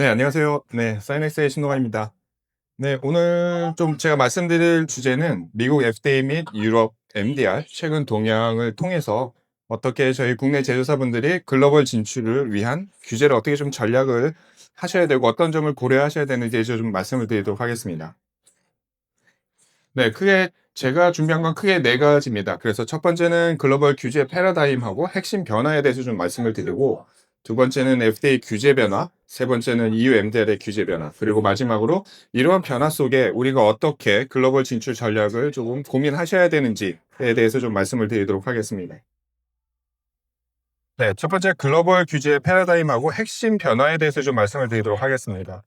네, 안녕하세요. 네, 사이넥스의 신동환입니다. 네, 오늘 좀 제가 말씀드릴 주제는 미국 FDA 및 유럽 MDR 최근 동향을 통해서 어떻게 저희 국내 제조사분들이 글로벌 진출을 위한 규제를 어떻게 좀 전략을 하셔야 되고 어떤 점을 고려하셔야 되는지에 좀 말씀을 드리도록 하겠습니다. 네, 제가 준비한 건 크게 네 가지입니다. 그래서 첫 번째는 글로벌 규제 패러다임하고 핵심 변화에 대해서 좀 말씀을 드리고, 두 번째는 FDA 규제 변화, 세 번째는 EU MDR의 규제 변화, 그리고 마지막으로 이러한 변화 속에 우리가 어떻게 글로벌 진출 전략을 조금 고민하셔야 되는지에 대해서 좀 말씀을 드리도록 하겠습니다. 네, 첫 번째 글로벌 규제 패러다임하고 핵심 변화에 대해서 좀 말씀을 드리도록 하겠습니다.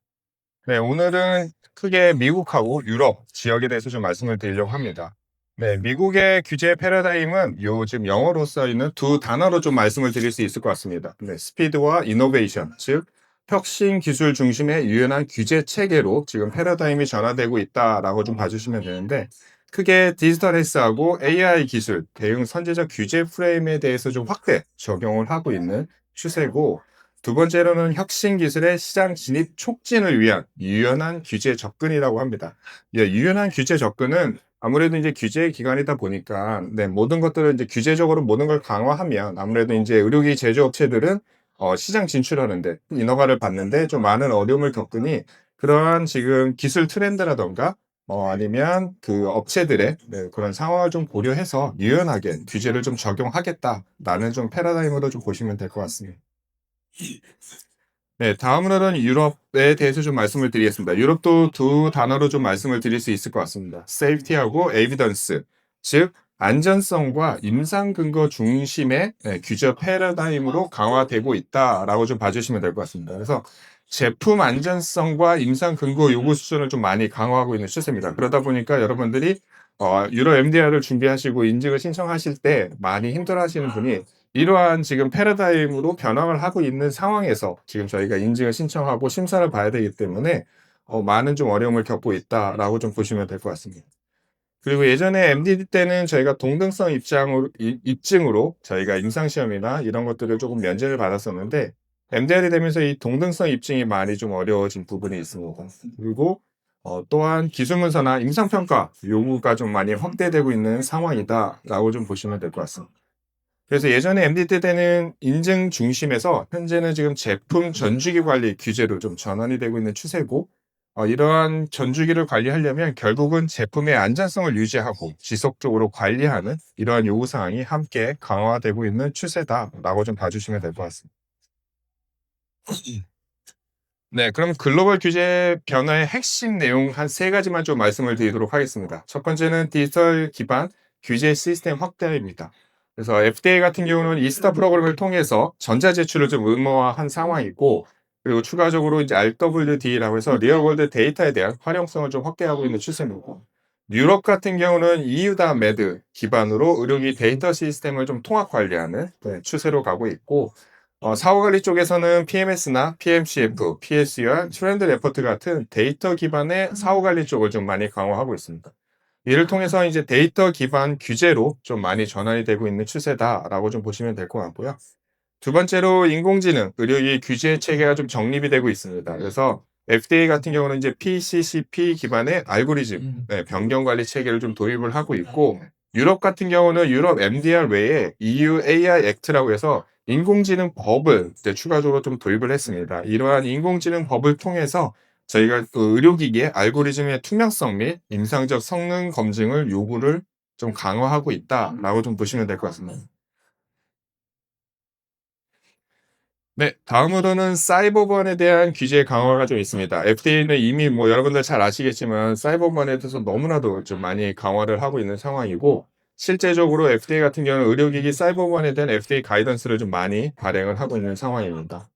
네, 오늘은 크게 미국하고 유럽 지역에 대해서 좀 말씀을 드리려고 합니다. 네, 미국의 규제 패러다임은 요즘 영어로 써 있는 두 단어로 좀 말씀을 드릴 수 있을 것 같습니다. 네, 스피드와 이노베이션, 즉 혁신 기술 중심의 유연한 규제 체계로 지금 패러다임이 전환되고 있다라고 좀 봐주시면 되는데, 크게 디지털 헬스하고 AI 기술 대응 선제적 규제 프레임에 대해서 좀 확대 적용을 하고 있는 추세고, 두 번째로는 혁신 기술의 시장 진입 촉진을 위한 유연한 규제 접근이라고 합니다. 예, 유연한 규제 접근은 아무래도 이제 규제 기관이다 보니까, 네, 모든 것들을 이제 규제적으로 모든 걸 강화하면 아무래도 이제 의료기 제조업체들은 시장 진출하는데 인허가를 받는데 좀 많은 어려움을 겪으니, 그러한 지금 기술 트렌드라던가 아니면 그 업체들의, 네, 그런 상황을 좀 고려해서 유연하게 규제를 좀 적용하겠다라는 좀 패러다임으로 좀 보시면 될 것 같습니다. 네, 다음으로는 유럽에 대해서 좀 말씀을 드리겠습니다. 유럽도 두 단어로 좀 말씀을 드릴 수 있을 것 같습니다. safety하고 evidence, 즉 안전성과 임상 근거 중심의, 네, 규제 패러다임으로 강화되고 있다라고 좀 봐주시면 될 것 같습니다. 그래서 제품 안전성과 임상 근거 요구 수준을 좀 많이 강화하고 있는 추세입니다. 그러다 보니까 여러분들이 유럽 MDR을 준비하시고 인증을 신청하실 때 많이 힘들어하시는 분이, 이러한 지금 패러다임으로 변화를 하고 있는 상황에서 지금 저희가 인증을 신청하고 심사를 봐야 되기 때문에 많은 좀 어려움을 겪고 있다라고 좀 보시면 될 것 같습니다. 그리고 예전에 MDD 때는 저희가 동등성 입증으로 저희가 임상시험이나 이런 것들을 조금 면제를 받았었는데, MDR이 되면서 이 동등성 입증이 많이 좀 어려워진 부분이 있습니다. 그리고 또한 기술문서나 임상평가 요구가 좀 많이 확대되고 있는 상황이다라고 좀 보시면 될 것 같습니다. 그래서 예전에 MDT 때는 인증 중심에서 현재는 지금 제품 전주기 관리 규제로 좀 전환이 되고 있는 추세고, 이러한 전주기를 관리하려면 결국은 제품의 안전성을 유지하고 지속적으로 관리하는 이러한 요구 사항이 함께 강화되고 있는 추세다라고 좀 봐주시면 될 것 같습니다. 네, 그럼 글로벌 규제 변화의 핵심 내용 한 세 가지만 좀 말씀을 드리도록 하겠습니다. 첫 번째는 디지털 기반 규제 시스템 확대입니다. 그래서 FDA 같은 경우는 이스타 프로그램을 통해서 전자제출을 좀 의무화한 상황이고, 그리고 추가적으로 이제 RWD라고 해서 리얼월드 데이터에 대한 활용성을 좀 확대하고 있는 추세입니다. 유럽 같은 경우는 EU다 메드 기반으로 의료기 데이터 시스템을 좀 통합 관리하는, 네, 추세로 가고 있고, 사후 관리 쪽에서는 PMS나 PMCF, PSUR, 트렌드 레포트 같은 데이터 기반의 사후 관리 쪽을 좀 많이 강화하고 있습니다. 이를 통해서 이제 데이터 기반 규제로 좀 많이 전환이 되고 있는 추세다라고 좀 보시면 될 것 같고요. 두 번째로 인공지능 의료기 규제 체계가 좀 정립이 되고 있습니다. 그래서 FDA 같은 경우는 이제 PCCP 기반의 알고리즘, 네, 변경 관리 체계를 좀 도입을 하고 있고, 유럽 같은 경우는 유럽 MDR 외에 EU AI 액트라고 해서 인공지능 법을 이제 추가적으로 좀 도입을 했습니다. 이러한 인공지능 법을 통해서 저희가 그 의료기기의 알고리즘의 투명성 및 임상적 성능 검증을 요구를 좀 강화하고 있다라고 좀 보시면 될 것 같습니다. 네, 다음으로는 사이버 보안에 대한 규제 강화가 좀 있습니다. FDA는 이미 뭐 여러분들 잘 아시겠지만 사이버 보안에 대해서 너무나도 좀 많이 강화를 하고 있는 상황이고, 실제적으로 FDA 같은 경우는 의료기기 사이버 보안에 대한 FDA 가이던스를 좀 많이 발행을 하고 있는 상황입니다.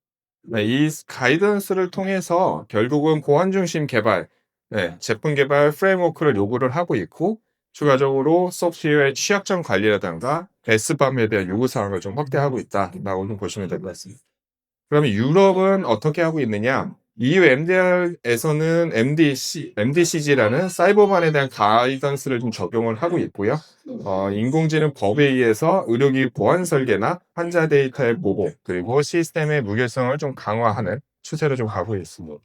네, 이 가이던스를 통해서 결국은 보안 중심 개발, 네, 제품 개발 프레임워크를 요구를 하고 있고, 추가적으로 소프트웨어의 취약점 관리라든가 SBAM에 대한 요구 사항을 좀 확대하고 있다라고 좀 보시면 될 것 같습니다. 그러면 유럽은 어떻게 하고 있느냐? EU MDR에서는 MDCG라는 사이버반에 대한 가이던스를 좀 적용을 하고 있고요. 인공지능 법에 의해서 의료기 보안 설계나 환자 데이터의 보호, 그리고 시스템의 무결성을 좀 강화하는 추세로 좀 가고 있습니다.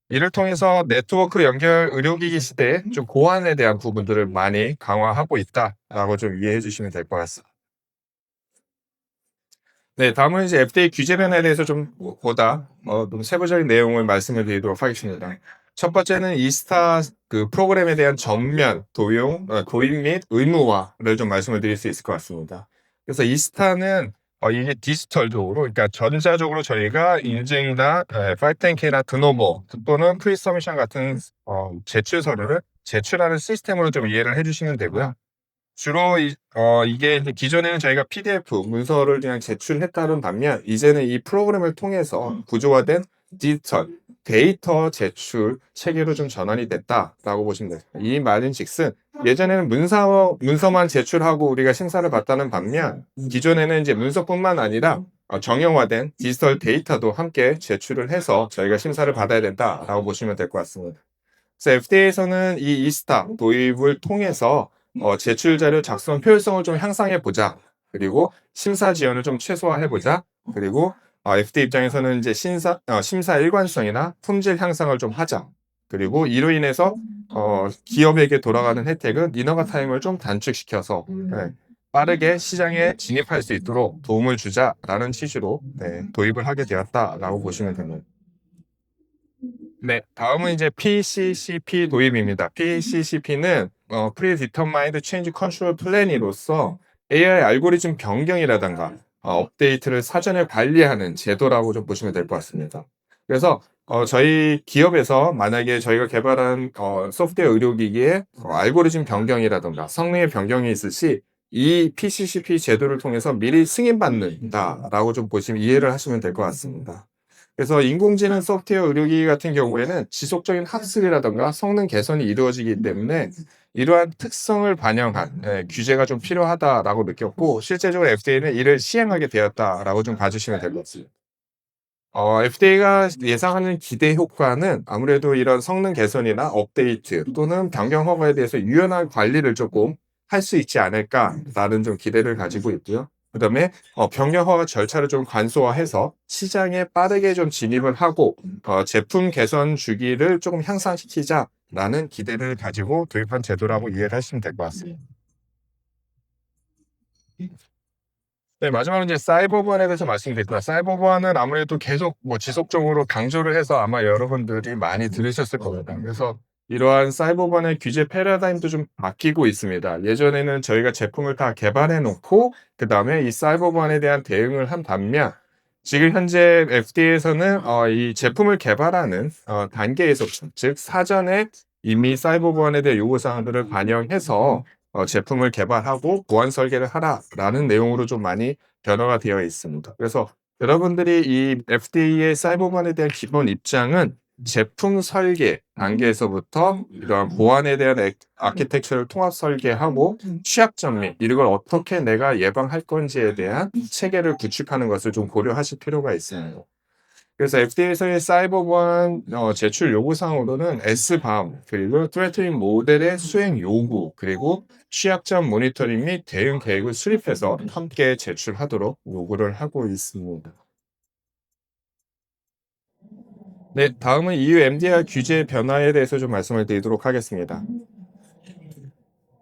이를 통해서 네트워크 연결 의료기기 시대에 좀 보안에 대한 부분들을 많이 강화하고 있다라고 좀 이해해 주시면 될 것 같습니다. 네, 다음은 이제 FDA 규제 변화에 대해서 좀 좀 세부적인 내용을 말씀을 드리도록 하겠습니다. 첫 번째는 이스타 그 프로그램에 대한 전면 도입 및 의무화를 좀 말씀을 드릴 수 있을 것 같습니다. 그래서 이스타는 이게 디지털적으로, 그러니까 전자적으로 저희가 인증이나 510K나 드노보 또는 프리서미션 같은 제출 서류를 제출하는 시스템으로 좀 이해를 해주시면 되고요. 주로 이게 이제 기존에는 저희가 PDF 문서를 그냥 제출했다는 반면, 이제는 이 프로그램을 통해서 구조화된 디지털 데이터 제출 체계로 좀 전환이 됐다라고 보시면 돼요. 이 말인즉슨 예전에는 문서만 제출하고 우리가 심사를 받다는 반면, 기존에는 이제 문서뿐만 아니라 정형화된 디지털 데이터도 함께 제출을 해서 저희가 심사를 받아야 된다라고 보시면 될 것 같습니다. 그래서 FDA에서는 이 이스타 도입을 통해서 제출 자료 작성 효율성을 좀 향상해 보자. 그리고 심사 지연을 좀 최소화해 보자. 그리고 FDA 입장에서는 이제 심사 일관성이나 품질 향상을 좀 하자. 그리고 이로 인해서 기업에게 돌아가는 혜택은 인허가 타임을 좀 단축시켜서 빠르게 시장에 진입할 수 있도록 도움을 주자라는 취지로 도입을 하게 되었다라고 보시면 됩니다. 네, 다음은 이제 PCCP 도입입니다. PCCP는 Predetermined Change Control Plan이로서 AI 알고리즘 변경이라든가 업데이트를 사전에 관리하는 제도라고 좀 보시면 될 것 같습니다. 그래서 저희 기업에서 만약에 저희가 개발한 소프트웨어 의료기기에 알고리즘 변경이라든가 성능의 변경이 있을 시 이 PCCP 제도를 통해서 미리 승인받는다라고 좀 보시면 이해를 하시면 될 것 같습니다. 그래서 인공지능 소프트웨어 의료기기 같은 경우에는 지속적인 학습이라든가 성능 개선이 이루어지기 때문에 이러한 특성을 반영한 규제가 좀 필요하다라고 느꼈고, 실제적으로 FDA는 이를 시행하게 되었다라고 좀 봐주시면 될 것 같습니다. FDA가 예상하는 기대 효과는 아무래도 이런 성능 개선이나 업데이트 또는 변경 허가에 대해서 유연한 관리를 조금 할 수 있지 않을까라는 좀 기대를 가지고 있고요. 그다음에 변경 허가 절차를 좀 간소화해서 시장에 빠르게 좀 진입을 하고 제품 개선 주기를 조금 향상시키자라는 기대를 가지고 도입한 제도라고 이해를 하시면 될 것 같습니다. 네, 마지막으로 이제 사이버 보안에 대해서 말씀드렸습니다. 사이버 보안은 아무래도 계속 지속적으로 강조를 해서 아마 여러분들이 많이 들으셨을 겁니다. 그래서 이러한 사이버 보안의 규제 패러다임도 좀 바뀌고 있습니다. 예전에는 저희가 제품을 다 개발해 놓고 그다음에 이 사이버 보안에 대한 대응을 한 반면, 지금 현재 FDA에서는 이 제품을 개발하는 단계에서, 즉 사전에 이미 사이버 보안에 대한 요구 사항들을 반영해서 제품을 개발하고 보안 설계를 하라라는 내용으로 좀 많이 변화가 되어 있습니다. 그래서 여러분들이 이 FDA의 사이버 보안에 대한 기본 입장은 제품 설계 단계에서부터 이러한 보안에 대한 아키텍처를 통합 설계하고 취약점 및 이걸 어떻게 내가 예방할 건지에 대한 체계를 구축하는 것을 좀 고려하실 필요가 있습니다. 그래서 FDA에서의 사이버 보안 제출 요구 사항으로는 SBAM, 그리고 트레이닝 모델의 수행 요구, 그리고 취약점 모니터링 및 대응 계획을 수립해서 함께 제출하도록 요구를 하고 있습니다. 네, 다음은 EU MDR 규제 변화에 대해서 좀 말씀을 드리도록 하겠습니다.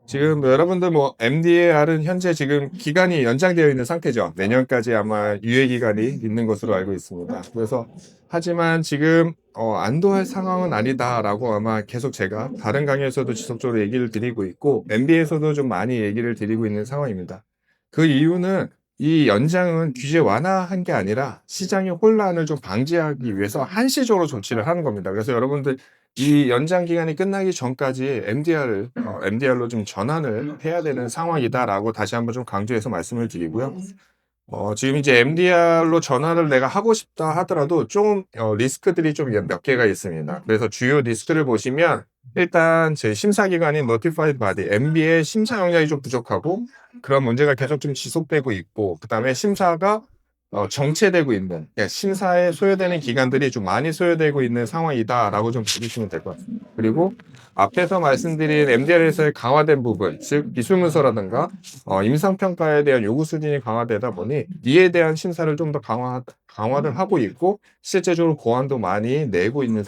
지금 여러분들 MDR은 현재 지금 기간이 연장되어 있는 상태죠. 내년까지 아마 유예 기간이 있는 것으로 알고 있습니다. 그래서 하지만 지금 안도할 상황은 아니다라고 아마 계속 제가 다른 강의에서도 지속적으로 얘기를 드리고 있고, MB에서도 좀 많이 얘기를 드리고 있는 상황입니다. 그 이유는 이 연장은 규제 완화한 게 아니라 시장의 혼란을 좀 방지하기 위해서 한시적으로 조치를 하는 겁니다. 그래서 여러분들 이 연장 기간이 끝나기 전까지 MDR로 좀 전환을 해야 되는 상황이다라고 다시 한번 좀 강조해서 말씀을 드리고요. 지금 이제 MDR로 전환을 내가 하고 싶다 하더라도 좀 리스크들이 좀 몇 개가 있습니다. 그래서 주요 리스크를 보시면, 일단 제 심사기관인 Notified Body, MB의 심사 역량이 좀 부족하고 그런 문제가 계속 좀 지속되고 있고, 그다음에 심사가 정체되고 있는, 그러니까 심사에 소요되는 기간들이 좀 많이 소요되고 있는 상황이다라고 좀 봐주시면 될 것 같습니다. 그리고 앞에서 말씀드린 MDR에서의 강화된 부분, 즉 기술문서라든가 임상평가에 대한 요구 수준이 강화되다 보니 이에 대한 심사를 좀 더 강화를 하고 있고 실제적으로 고안도 많이 내고 있는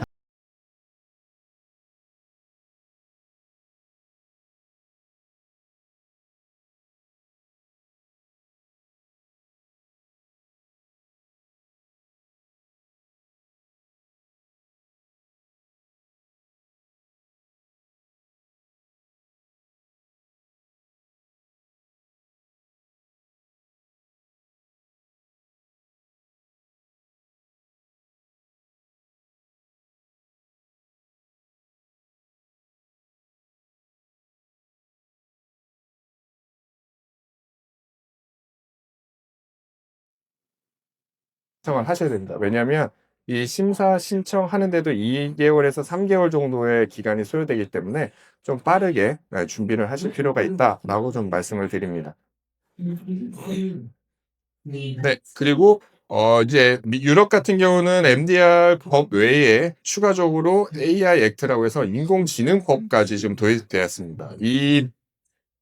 신청을 하셔야 됩니다. 왜냐하면 이 심사 신청하는데도 2개월에서 3개월 정도의 기간이 소요되기 때문에 좀 빠르게 준비를 하실 필요가 있다라고 좀 말씀을 드립니다. 네. 그리고 이제 유럽 같은 경우는 MDR 법 외에 추가적으로 AI 액트라고 해서 인공지능법까지 좀 도입되었습니다.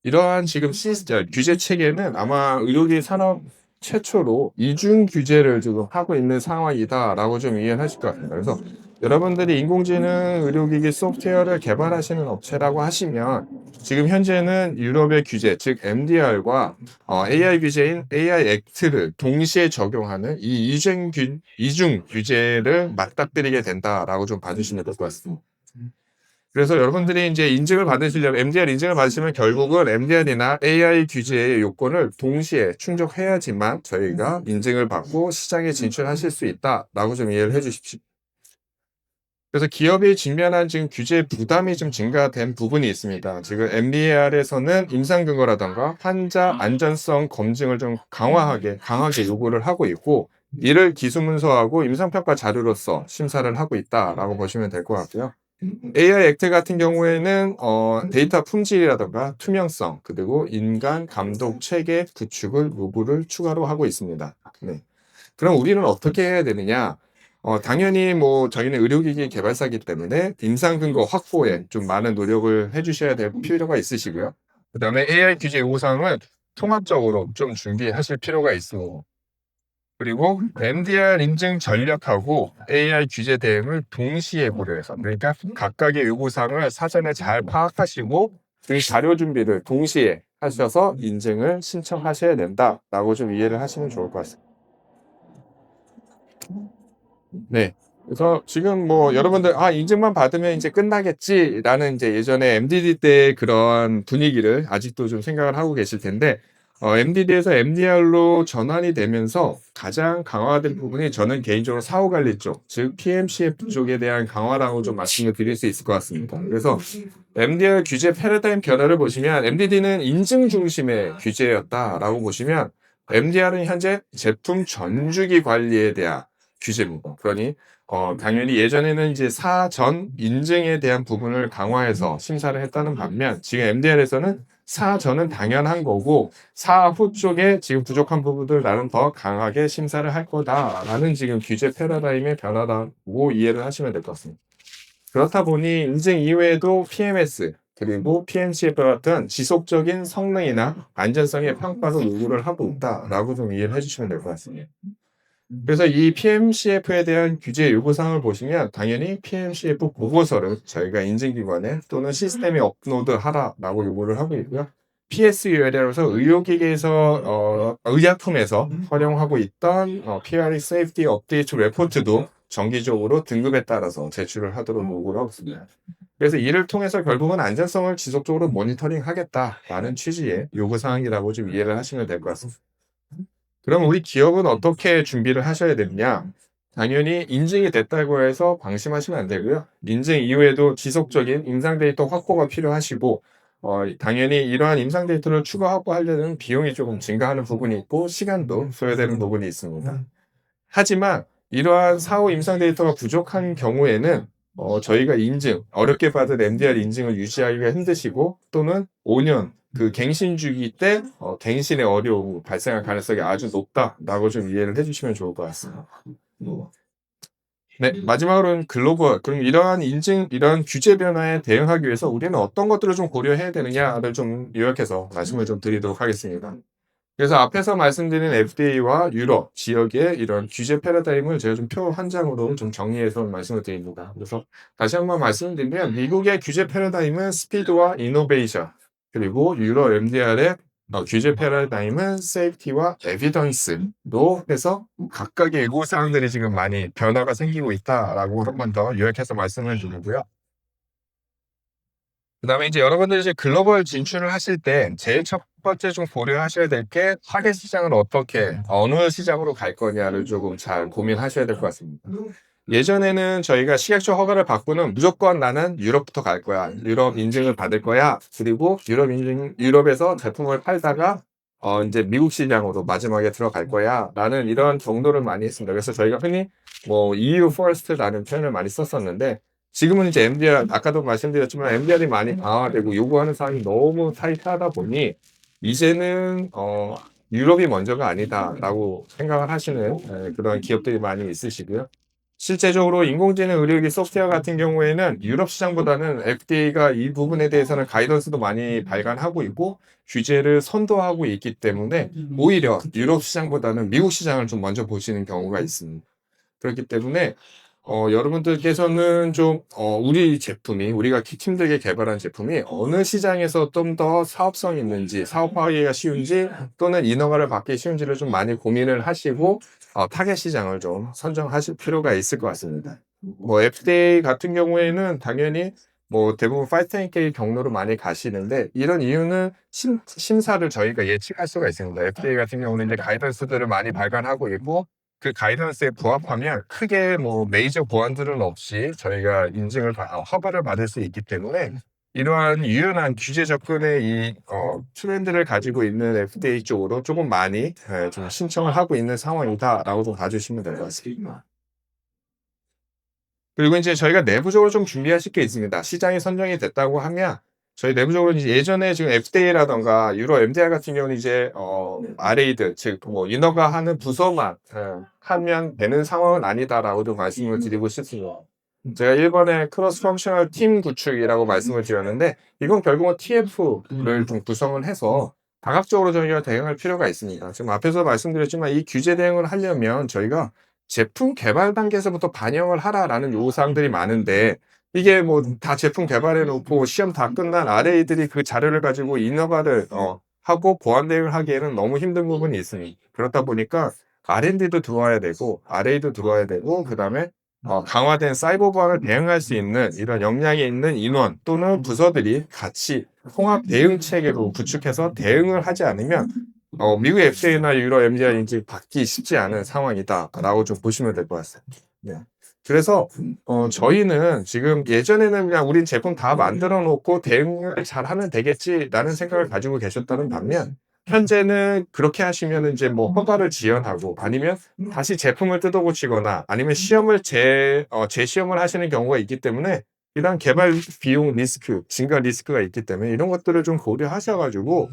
이러한 지금 규제 체계는 아마 의료기 산업 최초로 이중 규제를 지금 하고 있는 상황이다라고 좀 이해하실 것 같습니다. 그래서 여러분들이 인공지능 의료기기 소프트웨어를 개발하시는 업체라고 하시면 지금 현재는 유럽의 규제, 즉 MDR과 AI 규제인 AI 액트를 동시에 적용하는 이 이중 규제를 맞닥뜨리게 된다라고 좀 봐주시면 될 것 같습니다. 그래서 여러분들이 이제 인증을 받으시려면 MDR 인증을 받으시면 결국은 MDR이나 AI 규제의 요건을 동시에 충족해야지만 저희가 인증을 받고 시장에 진출하실 수 있다라고 좀 이해를 해주십시오. 그래서 기업이 직면한 지금 규제 부담이 좀 증가된 부분이 있습니다. 지금 MDR에서는 임상 근거라던가 환자 안전성 검증을 좀 강하게 요구를 하고 있고 이를 기술문서하고 임상평가 자료로서 심사를 하고 있다라고 보시면 될 것 같고요. AI 액트 같은 경우에는 데이터 품질이라든가 투명성 그리고 인간 감독 체계 구축을 요구를 추가로 하고 있습니다. 네. 그럼 우리는 어떻게 해야 되느냐? 당연히 뭐 저희는 의료기기 개발사이기 때문에 임상 근거 확보에 좀 많은 노력을 해주셔야 될 필요가 있으시고요. 그다음에 AI 규제 요구사항은 통합적으로 좀 준비하실 필요가 있습니다. 그리고 MDR 인증 전략하고 AI 규제 대응을 동시에 고려해서 그러니까 각각의 요구사항을 사전에 잘 파악하시고 그 자료 준비를 동시에 하셔서 인증을 신청하셔야 된다라고 좀 이해를 하시면 좋을 것 같습니다. 네. 그래서 지금 뭐 여러분들 '아 인증만 받으면 이제 끝나겠지.'라는 이제 예전에 MDD 때 그런 분위기를 아직도 좀 생각을 하고 계실 텐데 MDD에서 MDR로 전환이 되면서 가장 강화된 부분이 저는 개인적으로 사후 관리 쪽, 즉 PMCF 쪽에 대한 강화라고 좀 말씀을 드릴 수 있을 것 같습니다. 그래서 MDR 규제 패러다임 변화를 보시면 MDD는 인증 중심의 규제였다라고 보시면 MDR은 현재 제품 전주기 관리에 대한 규제입니다. 그러니 당연히 예전에는 이제 사전 인증에 대한 부분을 강화해서 심사를 했다는 반면 지금 MDR에서는 사전은 당연한 거고 사후 쪽에 지금 부족한 부분들 나는 더 강하게 심사를 할 거다라는 지금 규제 패러다임의 변화라고 이해를 하시면 될 것 같습니다. 그렇다 보니 인증 이외에도 PMS 그리고 PMCF 같은 지속적인 성능이나 안전성의 평가도 요구를 하고 있다라고 좀 이해를 해주시면 될 것 같습니다. 그래서 이 PMCF에 대한 규제 요구사항을 보시면 당연히 PMCF 보고서를 저희가 인증기관에 또는 시스템에 업로드하라라고 요구를 하고 있고요. PSUL이라서 의료기기에서 의약품에서 활용하고 있던 PRE 세이프티 업데이트 레포트도 정기적으로 등급에 따라서 제출을 하도록 요구를 하고 있습니다. 그래서 이를 통해서 결국은 안전성을 지속적으로 모니터링하겠다라는 취지의 요구사항이라고 좀 이해를 하시면 될 것 같습니다. 그럼 우리 기업은 어떻게 준비를 하셔야 되느냐? 당연히 인증이 됐다고 해서 방심하시면 안 되고요. 인증 이후에도 지속적인 임상 데이터 확보가 필요하시고, 당연히 이러한 임상 데이터를 추가 확보하려는 비용이 조금 증가하는 부분이 있고, 시간도 소요되는 부분이 있습니다. 하지만 이러한 사후 임상 데이터가 부족한 경우에는 저희가 어렵게 받은 MDR 인증을 유지하기가 힘드시고 또는 5년 그 갱신 주기 때 갱신의 어려움이 발생할 가능성이 아주 높다라고 좀 이해를 해주시면 좋을 것 같습니다. 네, 마지막으로는 글로벌. 그럼 이러한 규제 변화에 대응하기 위해서 우리는 어떤 것들을 좀 고려해야 되느냐를 좀 요약해서 말씀을 좀 드리도록 하겠습니다. 그래서 앞에서 말씀드린 FDA와 유럽 지역의 이런 규제 패러다임을 제가 좀 표 한 장으로 좀 정리해서 말씀을 드립니다. 그래서 다시 한번 말씀드리면 미국의 규제 패러다임은 스피드와 이노베이션, 그리고 유럽 MDR의 규제 패러다임은 세이프티와 에비던스로 해서 각각의 애고사항들이 지금 많이 변화가 생기고 있다라고 한 번 더 요약해서 말씀을 드리고요. 그다음에 이제 여러분들이 이제 글로벌 진출을 하실 때 제일 첫 번째 좀 고려하셔야 될 게 타겟 시장을 어느 시장으로 갈 거냐를 조금 잘 고민하셔야 될 것 같습니다. 예전에는 저희가 식약처 허가를 받고는 무조건 나는 유럽부터 갈 거야. 유럽 인증을 받을 거야. 그리고 유럽에서 제품을 팔다가 이제 미국 시장으로 마지막에 들어갈 거야. 라는 이런 정도를 많이 했습니다. 그래서 저희가 흔히 뭐 EU first라는 표현을 많이 썼었는데 지금은 이제 MDR, 아까도 말씀드렸지만 MDR이 많이 강화되고 요구하는 사항이 너무 타이트하다 보니 이제는 유럽이 먼저가 아니다라고 생각을 하시는 그런 기업들이 많이 있으시고요. 실제적으로 인공지능 의료기 소프트웨어 같은 경우에는 유럽 시장보다는 FDA가 이 부분에 대해서는 가이던스도 많이 발간하고 있고 규제를 선도하고 있기 때문에 오히려 유럽 시장보다는 미국 시장을 좀 먼저 보시는 경우가 있습니다. 그렇기 때문에 여러분들께서는 좀 우리가 힘들게 개발한 제품이 어느 시장에서 좀 더 사업성이 있는지, 사업화하기가 쉬운지 또는 인허가를 받기 쉬운지를 좀 많이 고민을 하시고 타겟 시장을 좀 선정하실 필요가 있을 것 같습니다. 뭐 FDA 같은 경우에는 당연히 뭐 대부분 510K 경로로 많이 가시는데 이런 이유는 심사를 저희가 예측할 수가 있습니다. FDA 같은 경우는 이제 가이던스들을 많이 발간하고 있고 그 가이던스에 부합하면 크게 뭐 메이저 보완들은 없이 저희가 허가를 받을 수 있기 때문에 이러한 유연한 규제 접근의 트렌드를 가지고 있는 FDA 쪽으로 조금 많이 좀 신청을 하고 있는 상황이다라고 좀 봐주시면 될 것 같습니다. 그리고 이제 저희가 내부적으로 좀 준비하실 게 있습니다. 시장이 선정이 됐다고 하면 저희 내부적으로 이제 예전에 지금 FDA라든가 유럽 MDR 같은 경우는 이제 RA들 즉 뭐 인허가 하는 부서만 하면 되는 상황은 아니다라고도 말씀을 드리고 싶습니다. 제가 1번에 크로스 펑셔널 팀 구축이라고 말씀을 드렸는데 이건 결국은 TF를 좀 구성을 해서 다각적으로 저희가 대응할 필요가 있습니다. 지금 앞에서 말씀드렸지만 이 규제 대응을 하려면 저희가 제품 개발 단계에서부터 반영을 하라라는 요구사항들이 많은데 이게 뭐 다 제품 개발해 놓고 시험 다 끝난 RA들이 그 자료를 가지고 인허가를 하고 보안 대응을 하기에는 너무 힘든 부분이 있습니다. 그렇다 보니까 R&D도 들어와야 되고 RA도 들어와야 되고 그다음에 강화된 사이버 보안을 대응할 수 있는 이런 역량이 있는 인원 또는 부서들이 같이 통합 대응 체계로 구축해서 대응을 하지 않으면 미국 FDA나 유럽 MDR 인증 받기 쉽지 않은 상황이다라고 좀 보시면 될 것 같습니다. 네. 그래서 저희는 지금 예전에는 그냥 우린 제품 다 만들어 놓고 대응을 잘 하면 되겠지라는 생각을 가지고 계셨다는 반면 현재는 그렇게 하시면 이제 뭐 허가를 지연하고 아니면 다시 제품을 뜯어 고치거나 아니면 재시험을 하시는 경우가 있기 때문에 이런 개발 비용 증가 리스크가 있기 때문에 이런 것들을 좀 고려하셔 가지고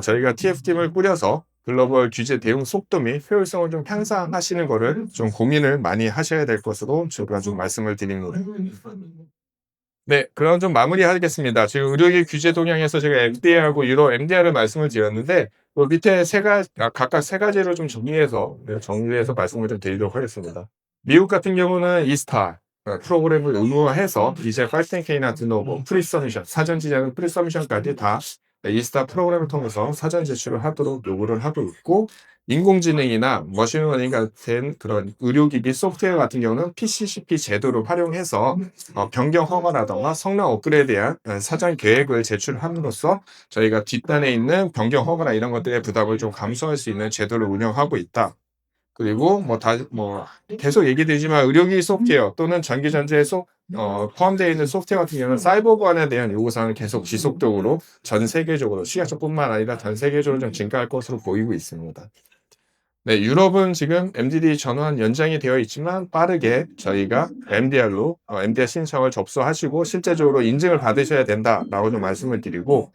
저희가 TF팀을 꾸려서 글로벌 규제 대응 속도 및 효율성을 좀 향상하시는 거를 좀 고민을 많이 하셔야 될 것으로 제가 좀 말씀을 드립니다. 네, 그럼 좀 마무리하겠습니다. 지금 의료기 규제 동향에서 제가 FDA하고 유럽 MDR을 말씀을 드렸는데 밑에 각각 세 가지로 좀 정리해서 말씀을 좀 드리도록 하겠습니다. 미국 같은 경우는 이스타 프로그램을 의무화해서 이제 510K나 드노보, 프리서미션, 사전 지정 프리서미션까지 다 이스타 프로그램을 통해서 사전 제출을 하도록 요구를 하고 있고 인공지능이나 머신러닝 같은 그런 의료기기 소프트웨어 같은 경우는 PCCP 제도를 활용해서 변경 허가라던가 성능 업그레이드에 대한 사전 계획을 제출함으로써 저희가 뒷단에 있는 변경 허가나 이런 것들의 부담을 좀 감소할 수 있는 제도를 운영하고 있다. 그리고 계속 얘기 드리지만 의료기기 소프트웨어 또는 전기전자에 포함되어 있는 소프트웨어 같은 경우는 사이버 보안에 대한 요구사항은 계속 지속적으로 전 세계적으로 식약처뿐만 아니라 전 세계적으로 좀 증가할 것으로 보이고 있습니다. 네, 유럽은 지금 MDD 전환 연장이 되어 있지만 빠르게 저희가 MDR로 MDR 신청을 접수하시고 실제적으로 인증을 받으셔야 된다라고 좀 말씀을 드리고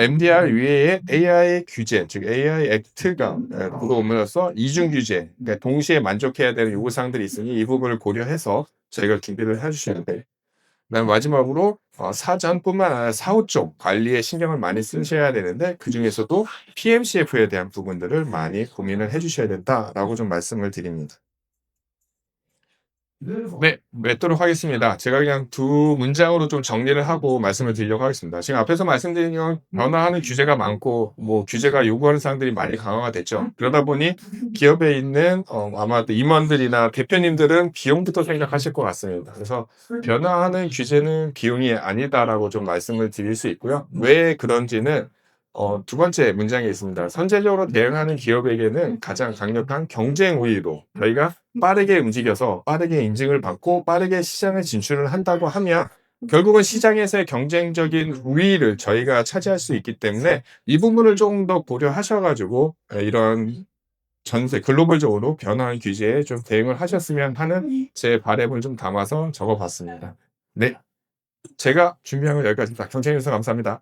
MDR 위에 AI 규제, 즉 AI 액트가 들어오면서 이중 규제, 그러니까 동시에 만족해야 되는 요구사항들이 있으니 이 부분을 고려해서 저희가 준비를 해주시면 돼요. 그다음에 마지막으로 사전뿐만 아니라 사후 쪽 관리에 신경을 많이 쓰셔야 되는데 그중에서도 PMCF에 대한 부분들을 많이 고민을 해 주셔야 된다라고 좀 말씀을 드립니다. 네. 맺도록 하겠습니다. 제가 그냥 두 문장으로 좀 정리를 하고 말씀을 드리려고 하겠습니다. 지금 앞에서 말씀드린 건 변화하는 규제가 많고 규제가 요구하는 사항들이 많이 강화가 됐죠. 그러다 보니 기업에 있는 아마도 임원들이나 대표님들은 비용부터 생각하실 것 같습니다. 그래서 변화하는 규제는 비용이 아니다라고 좀 말씀을 드릴 수 있고요. 왜 그런지는 두 번째 문장에 있습니다. 선제적으로 대응하는 기업에게는 가장 강력한 경쟁 우위로 저희가 빠르게 움직여서 빠르게 인증을 받고 빠르게 시장에 진출을 한다고 하면 결국은 시장에서의 경쟁적인 우위를 저희가 차지할 수 있기 때문에 이 부분을 조금 더 고려하셔 가지고 이런 전세 글로벌적으로 변화한 규제에 좀 대응을 하셨으면 하는 제 바람을 좀 담아서 적어 봤습니다. 네. 제가 준비한 건 여기까지입니다. 경청해 주셔서 감사합니다.